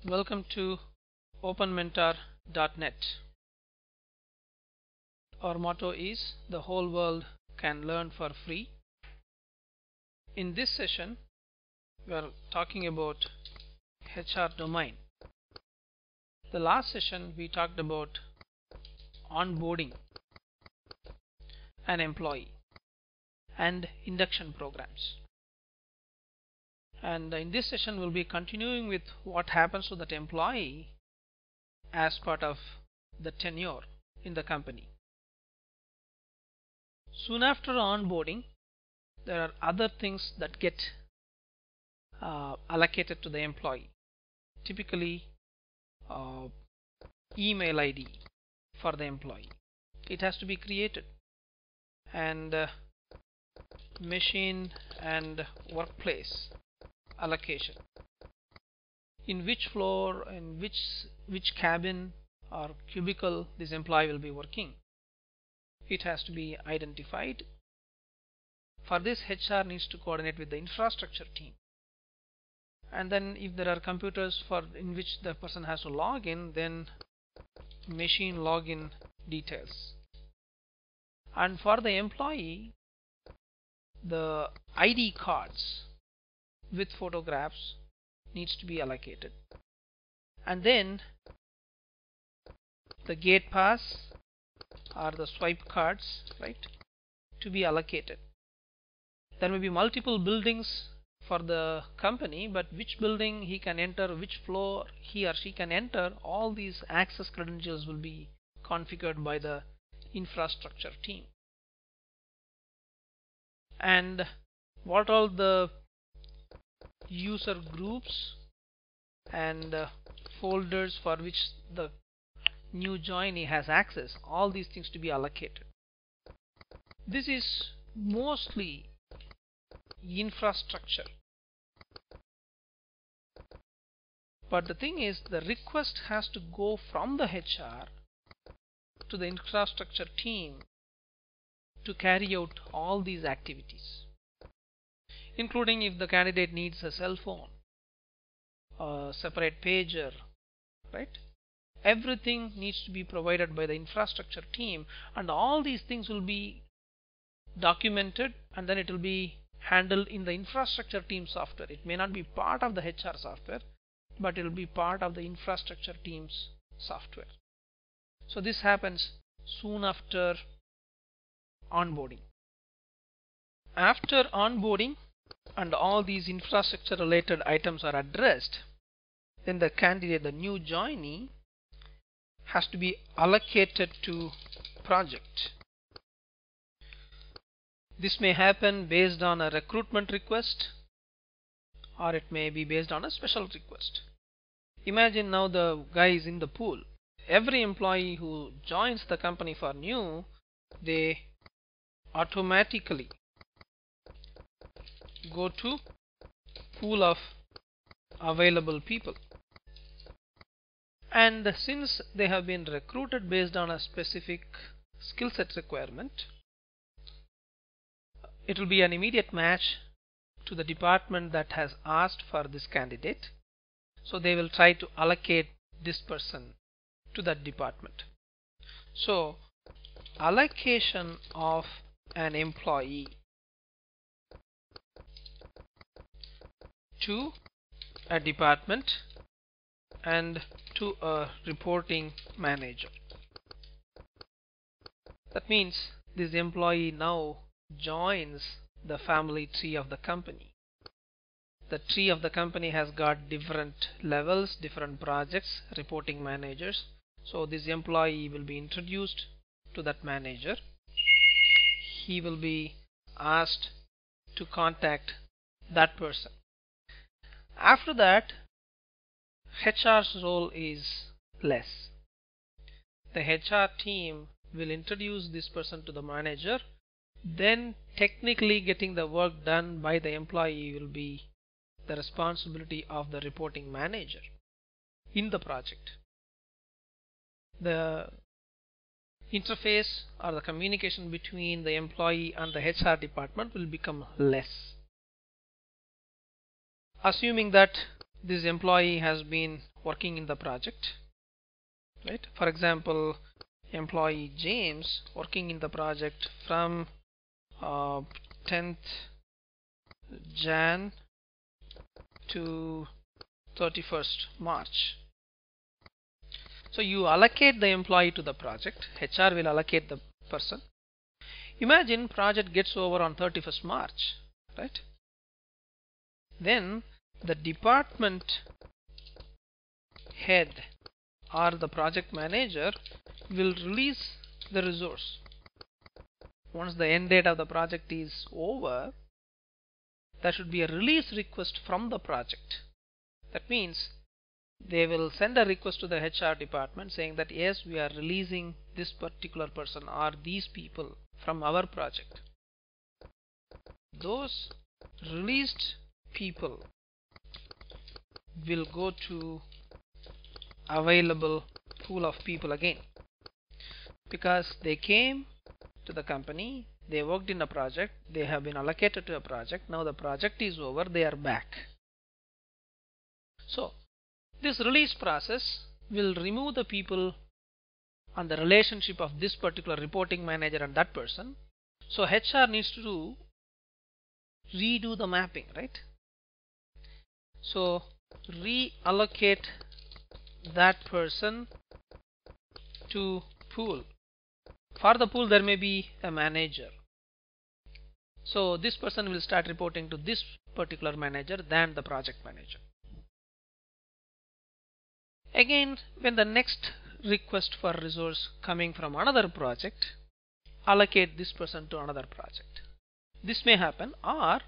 Welcome to openmentor.net. Our motto is the whole world can learn for free. In this session, we are talking about HR domain. The last session we talked about onboarding an employee and induction programs. And in this session we'll be continuing with what happens to that employee as part of the tenure in the company. Soon after onboarding, there are other things that get allocated to the employee. Typically, email ID for the employee. It has to be created, and machine and workplace allocation. In which floor, in which cabin or cubicle this employee will be working. It has to be identified. For this, HR needs to coordinate with the infrastructure team. And then if there are computers in which the person has to log in, then machine login details. And for the employee, the ID cards with photographs needs to be allocated. And then the gate pass or the swipe cards, right, to be allocated. There may be multiple buildings for the company, but which building he can enter, which floor he or she can enter, all these access credentials will be configured by the infrastructure team. And what all the user groups and folders for which the new joinee has access, all these things to be allocated. This is mostly infrastructure. But the thing is, the request has to go from the HR to the infrastructure team to carry out all these activities, including if the candidate needs a cell phone, a separate pager, right? Everything needs to be provided by the infrastructure team, and all these things will be documented, and then it will be handled in the infrastructure team software. It may not be part of the HR software, but it will be part of the infrastructure team's software. So this happens soon after onboarding. After onboarding and all these infrastructure related items are addressed, then the candidate, the new joinee, has to be allocated to project. This may happen based on a recruitment request, or it may be based on a special request. Imagine now the guy is in the pool. Every employee who joins the company for new, they automatically go to pool of available people. And since they have been recruited based on a specific skill set requirement, it will be an immediate match to the department that has asked for this candidate. So they will try to allocate this person to that department. So allocation of an employee to a department and to a reporting manager. That means this employee now joins the family tree of the company. The tree of the company has got different levels, different projects, reporting managers. So this employee will be introduced to that manager. He will be asked to contact that person. After that, HR's role is less. The HR team will introduce this person to the manager. Then technically getting the work done by the employee will be the responsibility of the reporting manager in the project. The interface or the communication between the employee and the HR department will become less. Assuming that this employee has been working in the project, right? For example, employee James working in the project from 10th Jan to 31st March. So you allocate the employee to the project. HR will allocate the person. Imagine project gets over on 31st March, right? Then the department head or the project manager will release the resource. Once the end date of the project is over, there should be a release request from the project. That means they will send a request to the HR department saying that yes, we are releasing this particular person or these people from our project. Those released people will go to available pool of people again, because they came to the company, they worked in a project, they have been allocated to a project, now the project is over, they are back. So this release process will remove the people on the relationship of this particular reporting manager and that person. So HR needs to redo the mapping, right? So reallocate that person to pool. For the pool there may be a manager. So this person will start reporting to this particular manager than the project manager. Again, when the next request for resource coming from another project, allocate this person to another project. This may happen, or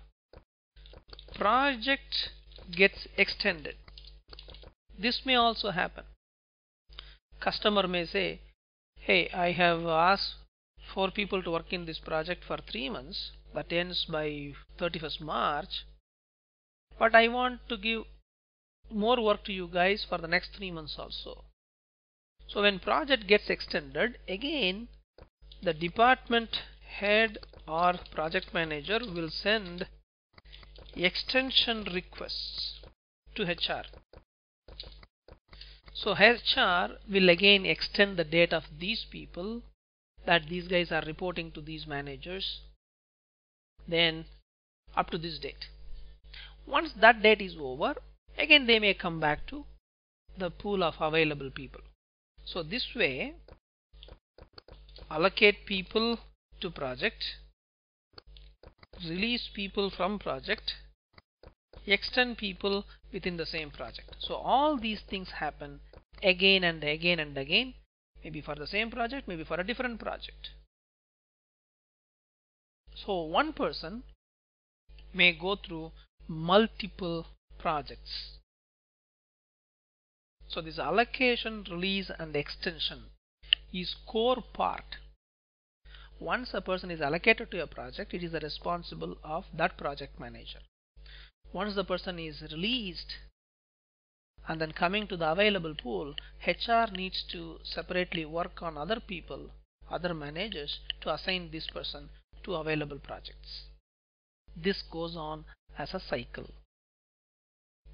project gets extended. This may also happen. Customer may say, hey, I have asked 4 people to work in this project for 3 months, that ends by 31st March, but I want to give more work to you guys for the next 3 months also. So when project gets extended, again the department head or project manager will send extension requests to HR. So HR will again extend the date of these people, that these guys are reporting to these managers, then up to this date. Once that date is over, again they may come back to the pool of available people. So this way, allocate people to project, release people from project, extend people within the same project. So all these things happen again and again and again, maybe for the same project, maybe for a different project. So one person may go through multiple projects. So this allocation, release and extension is core part. Once a person is allocated to a project, it is the responsible of that project manager. Once the person is released and then coming to the available pool, HR needs to separately work on other people, other managers, to assign this person to available projects. This goes on as a cycle.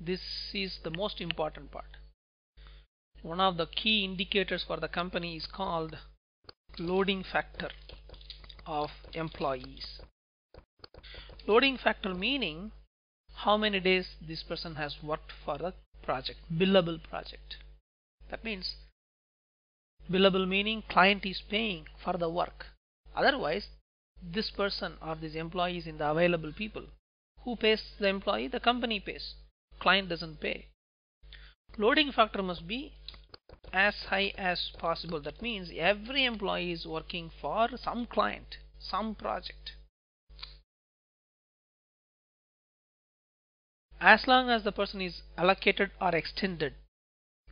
This is the most important part. One of the key indicators for the company is called loading factor of employees. Loading factor meaning how many days this person has worked for the project, billable project. That means billable meaning client is paying for the work. Otherwise, this person or this employee is in the available people. Who pays the employee? The company pays. Client doesn't pay. Loading factor must be as high as possible. That means every employee is working for some client, some project. As long as the person is allocated or extended,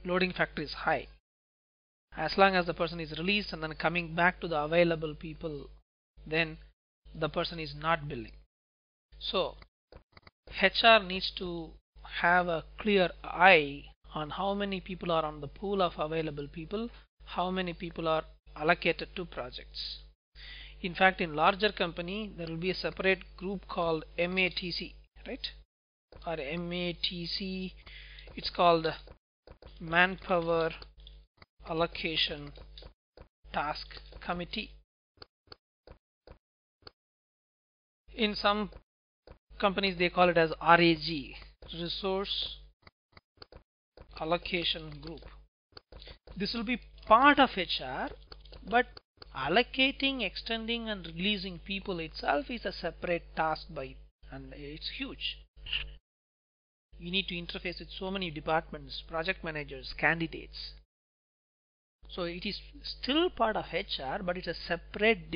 loading factor is high. As long as the person is released and then coming back to the available people, then the person is not billing. So HR needs to have a clear eye on how many people are on the pool of available people, how many people are allocated to projects. In fact, in larger company, there will be a separate group called MATC, right? Or MATC, it's called Manpower Allocation Task Committee. In some companies they call it as RAG, Resource Allocation Group. This will be part of HR, but allocating, extending and releasing people itself is a separate task and it's huge. You need to interface with so many departments, project managers, candidates. So it is still part of HR, but it's a separate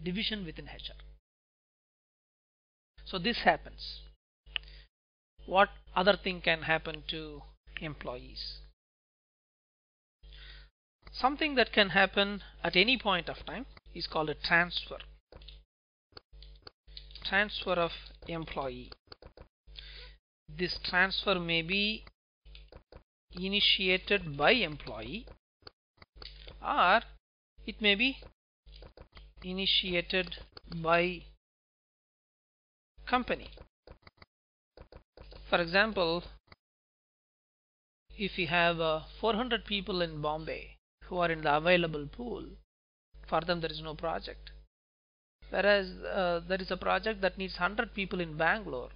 division within HR. So this happens. What other thing can happen to employees? Something that can happen at any point of time is called a transfer. Transfer of employee. This transfer may be initiated by employee or it may be initiated by company. For example, if you have 400 people in Bombay who are in the available pool, for them there is no project. Whereas there is a project that needs 100 people in Bangalore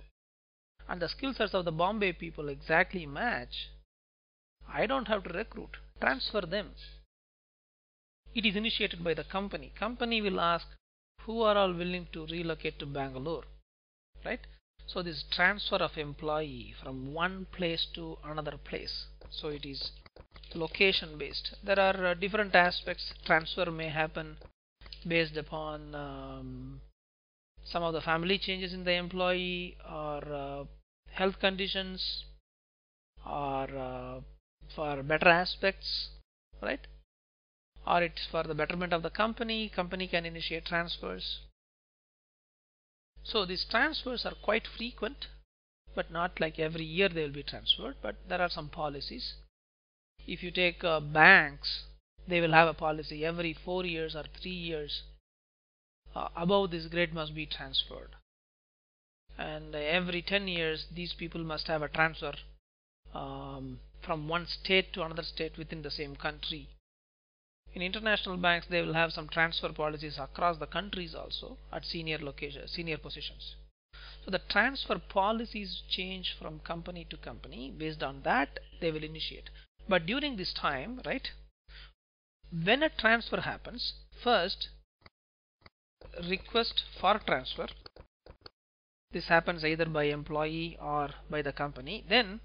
and the skill sets of the Bombay people exactly match. I don't have to recruit, transfer them. It is initiated by the company. Company will ask who are all willing to relocate to Bangalore, right? So this transfer of employee from one place to another place. So it is location based. There are different aspects. Transfer may happen based upon some of the family changes in the employee or health conditions or for better aspects, right? Or it's for the betterment of the company. Company can initiate transfers. So these transfers are quite frequent, but not like every year they will be transferred, but there are some policies. If you take banks, they will have a policy every 4 years or 3 years above this grade must be transferred, and every 10 years these people must have a transfer from one state to another state within the same country. In international banks they will have some transfer policies across the countries also at senior positions. So the transfer policies change from company to company. Based on that they will initiate. But during this time, right, when a transfer happens, first request for transfer, this happens either by employee or by the company, then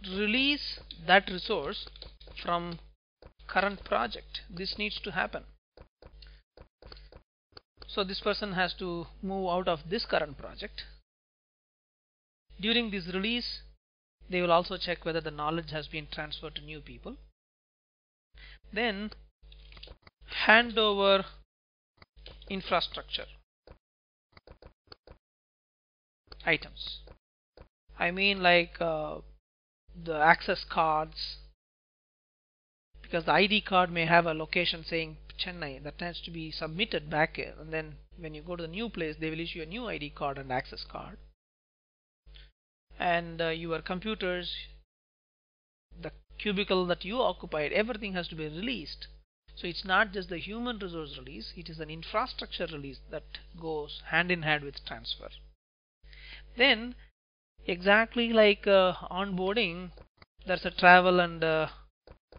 release that resource from current project. This needs to happen. So this person has to move out of this current project. During this release they will also check whether the knowledge has been transferred to new people. Then hand over infrastructure items. I mean like the access cards, because the ID card may have a location saying Chennai, that has to be submitted back here, and then when you go to the new place they will issue a new ID card and access card. And your computers, the cubicle that you occupied, everything has to be released. So it's not just the human resource release, it is an infrastructure release that goes hand in hand with transfer. Then exactly like onboarding, there's a travel and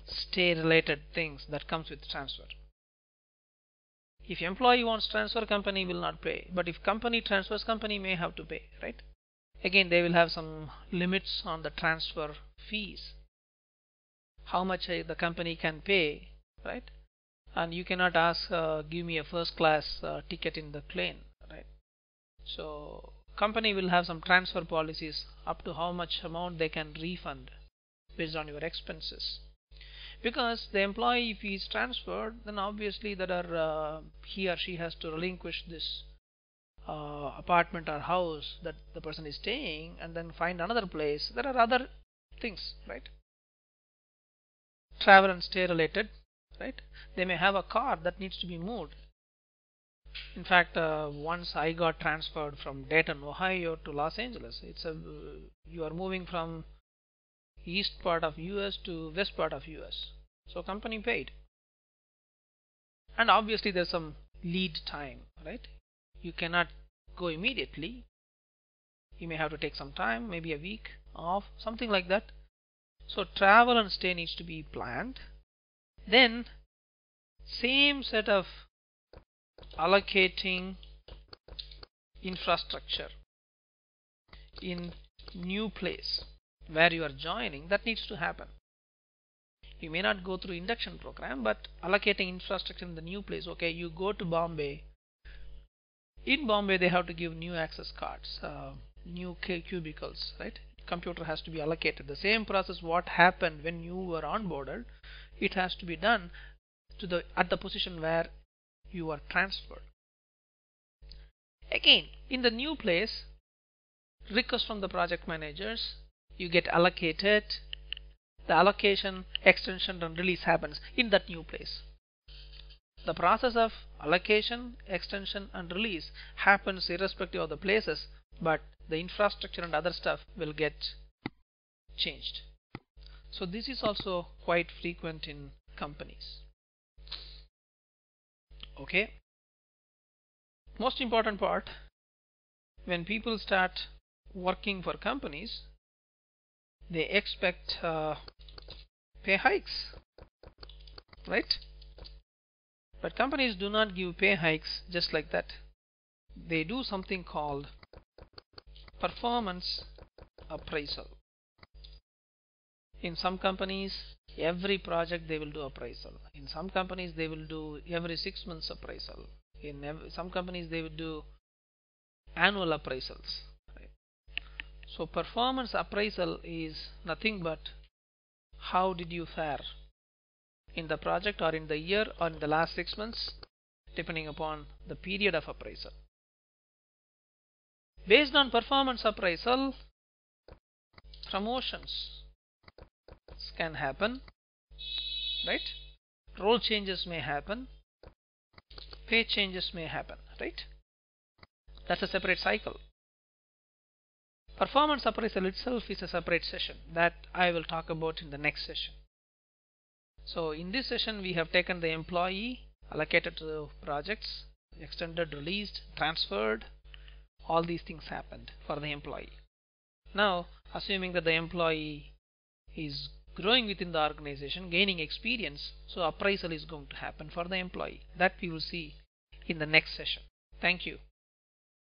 stay related things that comes with transfer. If employee wants transfer, company will not pay, but if company transfers, company may have to pay, right? Again they will have some limits on the transfer fees, how much the company can pay, right? And you cannot ask give me a first class ticket in the plane, right? So company will have some transfer policies up to how much amount they can refund based on your expenses. Because the employee, if he is transferred, then obviously there are he or she has to relinquish this apartment or house that the person is staying and then find another place. There are other things, right? Travel and stay related, right? They may have a car that needs to be moved. In fact, once I got transferred from Dayton, Ohio to Los Angeles. You are moving from east part of US to west part of US. So company paid. And obviously there's some lead time, right? You cannot go immediately. You may have to take some time, maybe a week off, something like that. So travel and stay needs to be planned. Then same set of allocating infrastructure in new place where you are joining, that needs to happen. You may not go through induction program, but allocating infrastructure in the new place. Okay, you go to Bombay. In Bombay they have to give new access cards, new cubicles, right? Computer has to be allocated. The same process what happened when you were onboarded, it has to be done to at the position where you are transferred. Again, in the new place, request from the project managers, you get allocated. The allocation, extension and release happens in that new place. The process of allocation, extension and release happens irrespective of the places, but the infrastructure and other stuff will get changed. So this is also quite frequent in companies. Okay. Most important part, when people start working for companies, they expect pay hikes, right? But companies do not give pay hikes just like that. They do something called performance appraisal. In some companies, every project they will do appraisal. In some companies they will do every 6 months appraisal. In some companies they will do annual appraisals. Right? So performance appraisal is nothing but how did you fare in the project or in the year or in the last 6 months, depending upon the period of appraisal. Based on performance appraisal, promotions can happen, right? Role changes may happen, pay changes may happen, right? That's a separate cycle. Performance appraisal itself is a separate session that I will talk about in the next session. So in this session we have taken the employee, allocated to the projects, extended, released, transferred. All these things happened for the employee. Now, assuming that the employee is growing within the organization, gaining experience, so appraisal is going to happen for the employee. That we will see in the next session. Thank you.